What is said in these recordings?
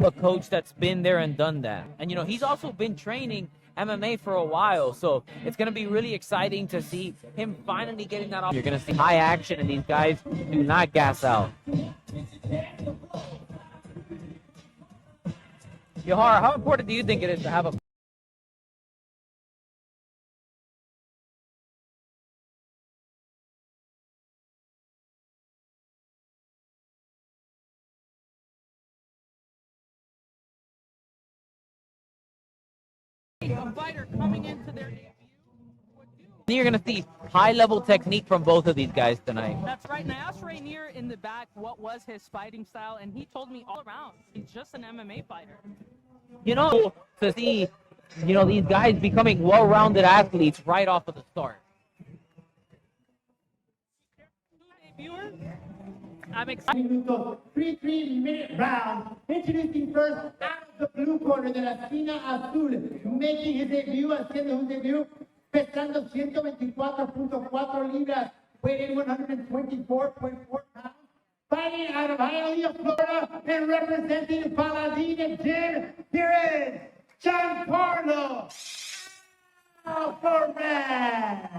a coach that's been there and done that. And, you know, he's also been training MMA for a while, so it's going to be really exciting to see him finally getting that off. You're going to see high action, and these guys do not gas out. Yohara, how important do you think it is to have a fighter coming into their debut? You're going to see high-level technique from both of these guys tonight. That's right. And I asked Rainier in the back what was his fighting style, and he told me all around, he's just an MMA fighter. You know, to see, you know, these guys becoming well-rounded athletes right off of the start. Debut, I'm excited. 3-3-minute round. Introducing first out of the blue corner de la esquina azul, making his debut, haciendo su debut, pesando 124.4 libras, weighing 124.4 pounds. Fighting out of Hialeah, Florida, and representing Paladin Gym, here is Giancarlo Alvarez.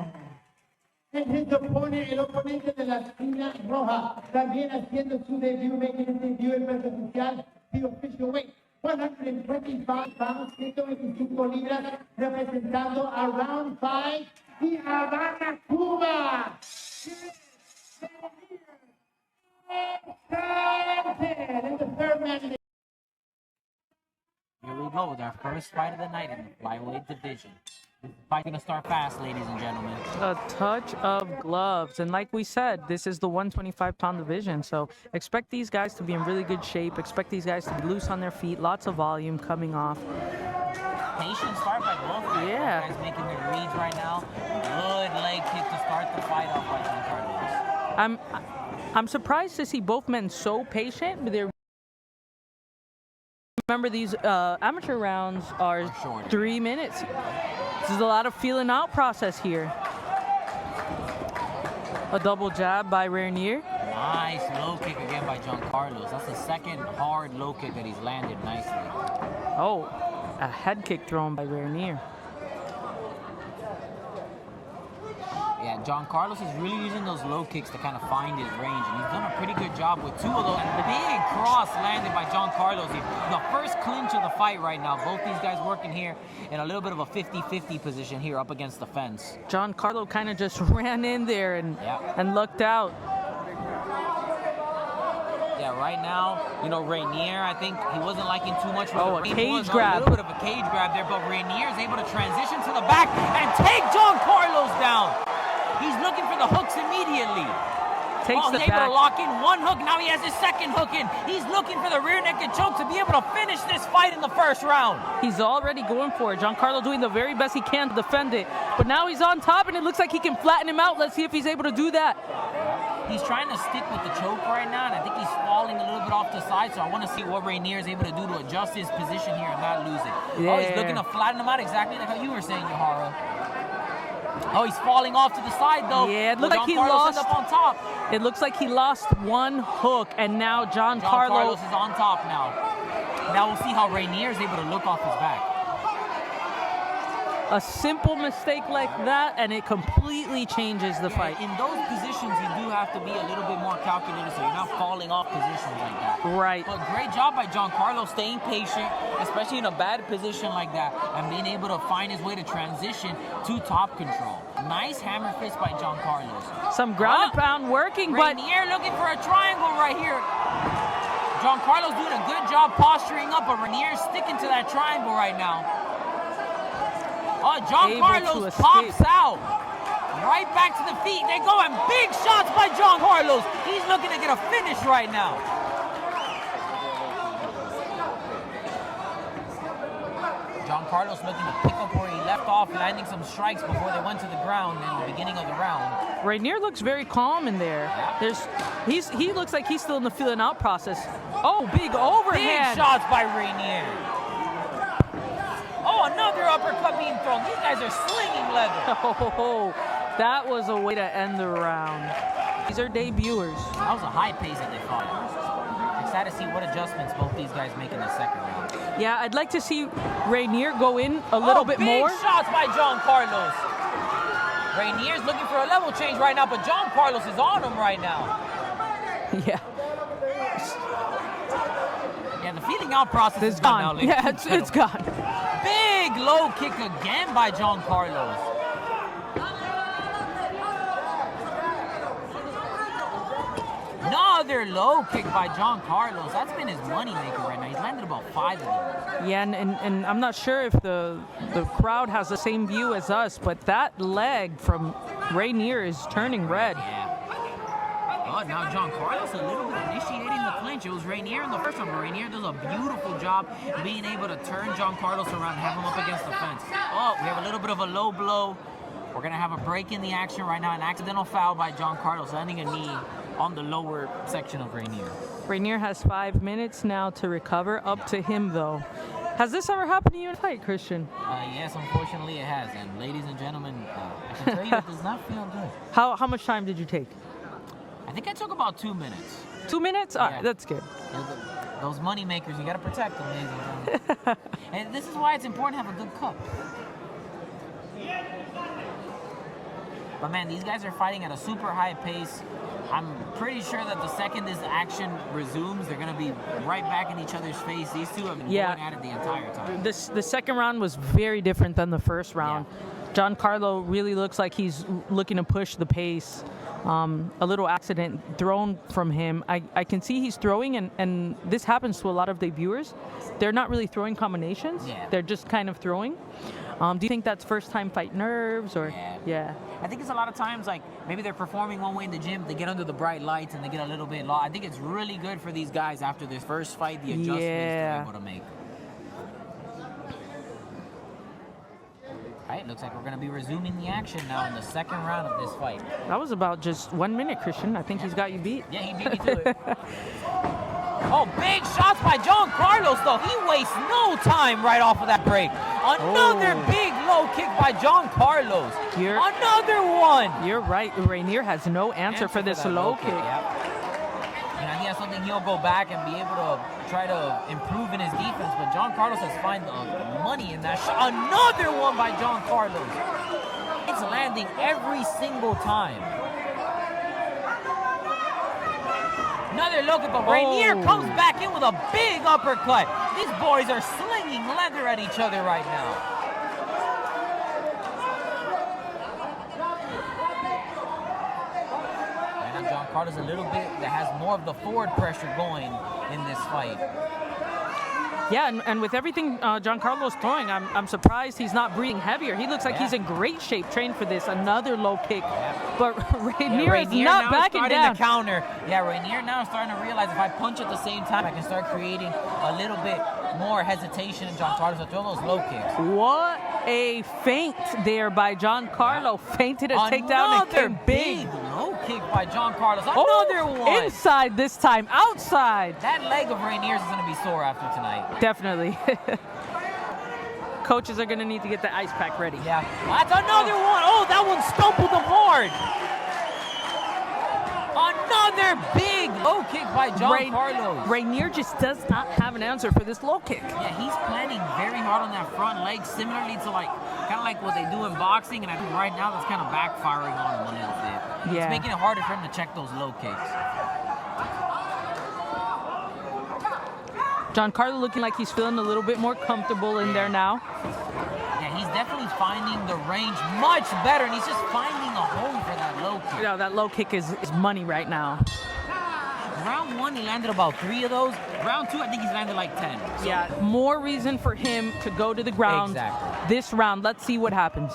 And his opponent, el oponente de la esquina roja, también haciendo su debut, making his debut en peso oficial, the official weight, 125 pounds, 125 libras, representando a round 5, the Havana, Cuba. And the third man. Here we go with our first fight of the night in the flyweight division. This fight gonna start fast, ladies and gentlemen. A touch of gloves, and like we said, this is the 125-pound division, so expect these guys to be in really good shape. Expect these guys to be loose on their feet, lots of volume coming off. Patient start by both guys. Yeah. Both guys making their reads right now. Good leg kick to start the fight off by Giancarlo. I'm surprised to see both men so patient, but they're. Remember, these amateur rounds are 3 minutes. This is a lot of feeling out process here. A double jab by Rainier. Nice low kick again by Giancarlo. That's the second hard low kick that he's landed nicely. Oh, a head kick thrown by Rainier. Yeah, Giancarlo is really using those low kicks to kind of find his range, and he's done a pretty good job with 2 of those. And the big cross landed by Giancarlo. The first clinch of the fight right now. Both these guys working here in a little bit of a 50-50 position here up against the fence. Giancarlo kind of just ran in there and lucked out. Yeah, right now, you know, Rainier, I think he wasn't liking too much. A cage grab. A little bit of a cage grab there, but Rainier is able to transition to the back and take Giancarlo's down. He's looking for the hooks immediately. Takes the he's able back. to lock in 1 hook. Now he has his second hook in. He's looking for the rear naked choke to be able to finish this fight in the first round. He's already going for it. Giancarlo doing the very best he can to defend it. But now he's on top, and it looks like he can flatten him out. Let's see if he's able to do that. He's trying to stick with the choke right now, and I think he's falling a little bit off the side, so I want to see what Rainier is able to do to adjust his position here and not lose it. Yeah. Oh, he's looking to flatten him out exactly like how you were saying, Yohara. Oh, he's falling off to the side, though. Yeah, it looked like he Giancarlo's lost. up on top. It looks like he lost 1 hook, and now Giancarlo is on top now. Now we'll see how Rainier is able to look off his back. A simple mistake like that, and it completely changes the fight. In those positions, you do have to be a little bit more calculated, so you're not falling off positions like that. Right. But great job by Giancarlo staying patient, especially in a bad position like that, and being able to find his way to transition to top control. Nice hammer fist by Giancarlo. Some ground and pound working, but Rainier looking for a triangle right here. Giancarlo's doing a good job posturing up, but Rainier's sticking to that triangle right now. Oh, Giancarlo pops out. Right back to the feet. They go, and big shots by Giancarlo. He's looking to get a finish right now. Giancarlo's looking to pick up where he left off, landing some strikes before they went to the ground in the beginning of the round. Rainier looks very calm in there. He looks like he's still in the feeling out process. Oh, big overhand. Big shots by Rainier. Oh, another uppercut being thrown. These guys are slinging leather. Oh, that was a way to end the round. These are debuters. That was a high pace that they fought. excited to see what adjustments both these guys make in the second round. Yeah, I'd like to see Rainier go in a little bit more. Big shots by John Carlos. Rainier's looking for a level change right now, but John Carlos is on him right now. Yeah. Yeah, the feeling out process is gone. Now, Yeah, it's gone. Big low kick again by John Carlos. Another low kick by John Carlos. That's been his moneymaker right now. He's landed about 5 of them. Yeah, and I'm not sure if the crowd has the same view as us, but that leg from Rainier is turning red. Yeah. Oh, now John Carlos a little bit initiating the clinch. It was Rainier in the first one, but Rainier does a beautiful job being able to turn John Carlos around and have him up against the fence. Oh, we have a little bit of a low blow. We're going to have a break in the action right now. An accidental foul by John Carlos, landing a knee on the lower section of Rainier. Rainier has 5 minutes now to recover. Up to him, though. Has this ever happened to you in a fight, Christian? Yes, unfortunately it has. And ladies and gentlemen, I can tell you it does not feel good. How much time did you take? I think I took about 2 minutes. 2 minutes? All right, that's good. Those money makers, you got to protect them, ladies and gentlemen. And this is why it's important to have a good cup. But man, these guys are fighting at a super high pace. I'm pretty sure that the second this action resumes, they're going to be right back in each other's face. These two have been going at it the entire time. The second round was very different than the first round. Yeah. John Carlo really looks like he's looking to push the pace. A little accident thrown from him. I can see he's throwing, and this happens to a lot of debuers. They're not really throwing combinations. Yeah. They're just kind of throwing. Do you think that's first time fight nerves or? Yeah. I think it's a lot of times like maybe they're performing one way in the gym, they get under the bright lights and they get a little bit lost. I think it's really good for these guys after this first fight, the adjustments they're able to make. All right, looks like we're going to be resuming the action now in the second round of this fight. That was about just 1 minute, Christian. I think he's got you beat. Yeah, he beat me to it. Oh, big shots by John Carlos, though. He wastes no time right off of that break. Another big low kick by John Carlos. Another one. You're right. Rainier has no answer for this low kick. Yep. And I think that's something he'll go back and be able to try to improve in his defense. But John Carlos has found the money in that shot. Another one by John Carlos. It's landing every single time. Another low kick, but Rainier comes back in with a big uppercut. These boys are slinging leather at each other right now. And now John Carter's a little bit that has more of the forward pressure going in this fight. Yeah, and with everything John Carlos throwing, I'm surprised he's not breathing heavier. He looks like he's in great shape, trained for this. Another low kick, but Rainier is not backing down. To counter. Yeah, Rainier now is starting to realize if I punch at the same time, I can start creating a little bit more hesitation in John Carlos to throw those low kicks. What a feint there by John Carlo. Feinted a takedown and came big. Low kick by John Carlos. Another one. Inside this time, outside. That leg of Rainier's is going to be sore after tonight. Definitely. Coaches are going to need to get the ice pack ready. Yeah. That's another one. Oh, that one stumbled him hard. Another big low kick by John Carlos. Rainier just does not have an answer for this low kick. Yeah, he's planning very hard on that front leg, similarly to kind of like what they do in boxing, and I think right now that's kind of backfiring on him a little bit. Yeah. It's making it harder for him to check those low kicks. John Carlo looking like he's feeling a little bit more comfortable in there now. Yeah, he's definitely finding the range much better, and he's just finding a home for that low kick. You know, that low kick is money right now. Round 1, he landed about 3 of those. Round 2, I think he's landed like 10. So. Yeah, more reason for him to go to the ground. Exactly. This round. Let's see what happens.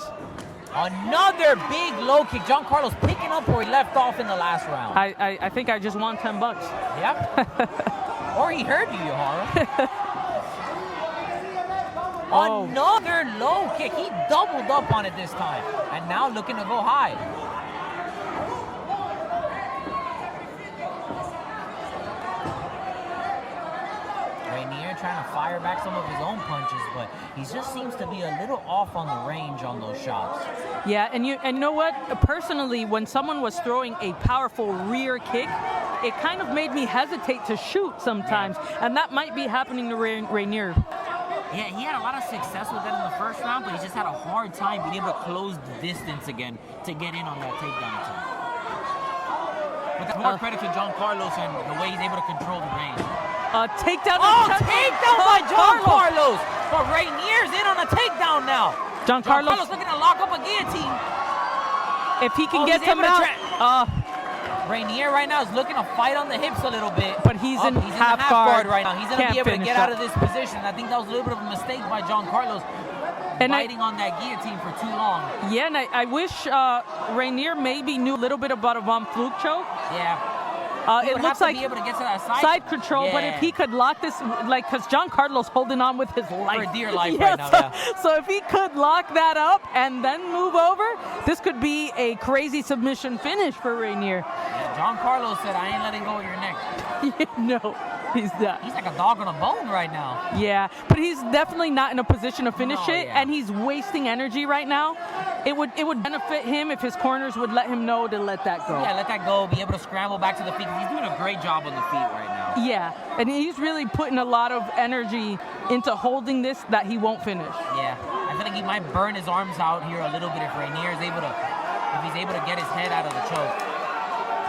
Another big low kick. John Carlos picking up where he left off in the last round. I think I just won $10. Yep. Or he heard you, Yohara. Another low kick. He doubled up on it this time. And now looking to go high. Rainier trying to fire back some of his own punches, but he just seems to be a little off on the range on those shots. Yeah, and you know what? Personally, when someone was throwing a powerful rear kick, it kind of made me hesitate to shoot sometimes, and that might be happening to Rainier. Yeah, he had a lot of success with that in the first round, but he just had a hard time being able to close the distance again to get in on that takedown attempt. But that's more credit to John Carlos and the way he's able to control the range. Takedown. Takedown by John Carlos! But Rainier's in on a takedown now. John Carlos looking to lock up a guillotine. If he can get him out. Rainier right now is looking to fight on the hips a little bit. But he's in half guard right now. He's going to be able to get out of this position. I think that was a little bit of a mistake by John Carlos. And fighting on that guillotine for too long. Yeah, and I wish Rainier maybe knew a little bit about a Von Fluke choke. Yeah. It looks like be able to get to that side control, but if he could lock this, like, because John Carlos holding on with his life. For dear life right now, So if he could lock that up and then move over, this could be a crazy submission finish for Rainier. Yeah, John Carlos said, I ain't letting go of your neck. No, he's not. He's like a dog on a bone right now. Yeah, but he's definitely not in a position to finish it, and he's wasting energy right now. It would benefit him if his corners would let him know to let that go. Yeah, let that go, be able to scramble back to the feet. He's doing a great job on the feet right now. Yeah, and he's really putting a lot of energy into holding this that he won't finish. Yeah, I feel like he might burn his arms out here a little bit if Rainier is able to, if he's able to get his head out of the choke.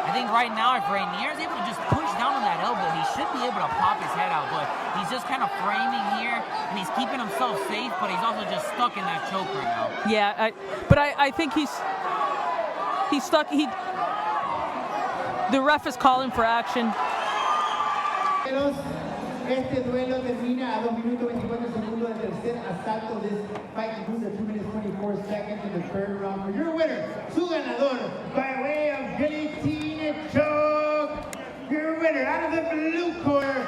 I think right now if Rainier is able to just push down on that elbow, he should be able to pop his head out, but he's just kind of framing here, and he's keeping himself safe, but he's also just stuck in that choke right now. Yeah, but I think he's stuck. The ref is calling for action. Este duelo termina a 2 minutos 24 segundos del tercer asalto. This fight concludes at 2 minutes 24 seconds in the third round. For your winner, su ganador, by way of guillotine choke, your winner out of the blue corner,